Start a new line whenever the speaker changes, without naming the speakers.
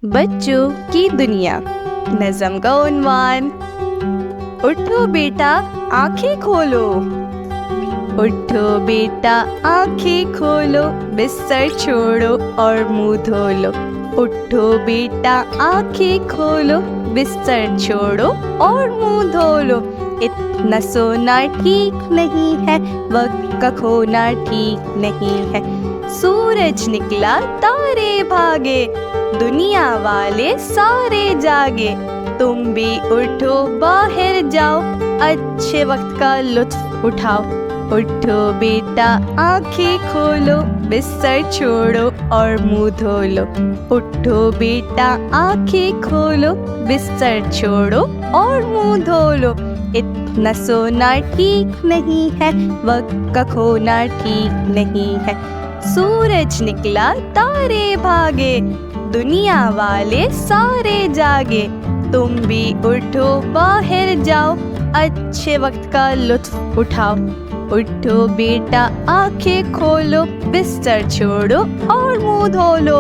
बच्चों की दुनिया नज़म का उन्वान। उठो बेटा आंखें खोलो, उठो बेटा आंखें खोलो, बिस्तर छोड़ो और मुंह धो लो। उठो बेटा आंखें खोलो, बिस्तर छोड़ो और मुंह धो लो। इतना सोना ठीक नहीं है, वक्त का खोना ठीक नहीं है। सूरज निकला तारे भागे, दुनिया वाले सारे जागे। तुम भी उठो बाहर जाओ, अच्छे वक्त का लुत्फ उठाओ। उठो बेटा आंखें खोलो, बिस्तर छोड़ो और मुंह धो लो। उठो बेटा आंखें खोलो, बिस्तर छोड़ो और मुंह धो लो। इतना सोना ठीक नहीं है, वक्त का खोना ठीक नहीं है। सूरज निकला तारे भागे, दुनिया वाले सारे जागे। तुम भी उठो बाहर जाओ, अच्छे वक्त का लुत्फ उठाओ। उठो बेटा आंखें खोलो, बिस्तर छोड़ो और मुंह धो लो।